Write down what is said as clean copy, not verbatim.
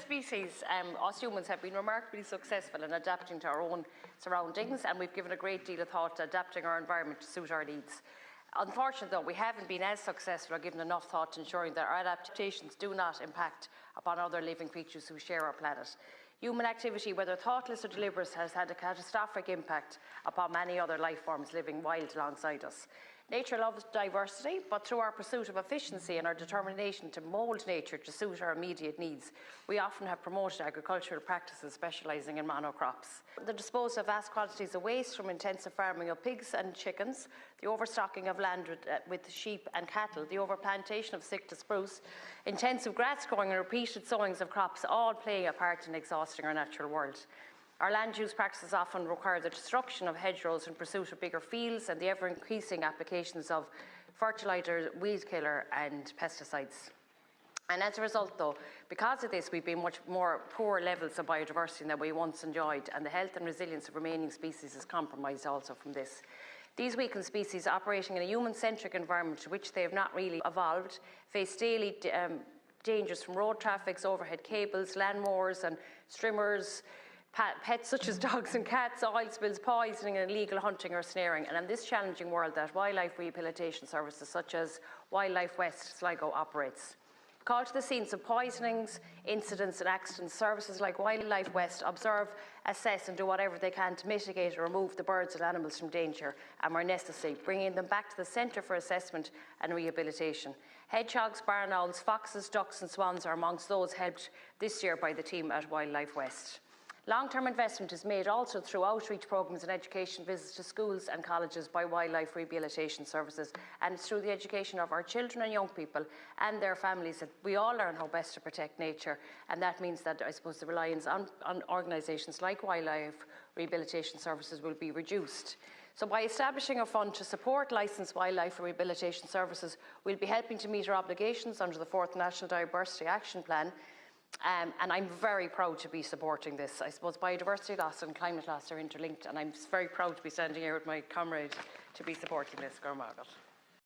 species, us humans have been remarkably successful in adapting to our own surroundings, and we've given a great deal of thought to adapting our environment to suit our needs. Unfortunately, though, we haven't been as successful or given enough thought to ensuring that our adaptations do not impact upon other living creatures who share our planet. Human activity, whether thoughtless or deliberate, has had a catastrophic impact upon many other life forms living wild alongside us. Nature loves diversity, but through our pursuit of efficiency and our determination to mould nature to suit our immediate needs, we often have promoted agricultural practices specialising in monocrops. The disposal of vast quantities of waste from intensive farming of pigs and chickens, the overstocking of land with sheep and cattle, the overplantation of sick to spruce, intensive grass growing and repeated sowings of crops all play a part in exhausting our natural world. Our land use practices often require the destruction of hedgerows in pursuit of bigger fields and the ever-increasing applications of fertiliser, weed killer and pesticides. And as a result, though, because of this, we've been much more poor levels of biodiversity than we once enjoyed, and the health and resilience of remaining species is compromised also from this. These weakened species operating in a human-centric environment to which they have not really evolved face daily dangers from road traffic, overhead cables, lawnmowers and streamers, pets such as dogs and cats, oil spills, poisoning and illegal hunting or snaring. And in this challenging world that wildlife rehabilitation services such as Wildlife West Sligo operates. Call to the scenes of poisonings, incidents and accidents, services like Wildlife West observe, assess and do whatever they can to mitigate or remove the birds and animals from danger and where necessary, bringing them back to the centre for assessment and rehabilitation. Hedgehogs, barn owls, foxes, ducks and swans are amongst those helped this year by the team at Wildlife West. Long-term investment is made also through outreach programmes and education visits to schools and colleges by Wildlife Rehabilitation Services, and it's through the education of our children and young people and their families that we all learn how best to protect nature, and that means that I suppose the reliance on organisations like Wildlife Rehabilitation Services will be reduced. So by establishing a fund to support licensed wildlife rehabilitation services, we'll be helping to meet our obligations under the 4th National Biodiversity Action Plan. And I'm very proud to be supporting this. I suppose biodiversity loss and climate loss are interlinked, and I'm very proud to be standing here with my comrade to be supporting this. Go Margaret.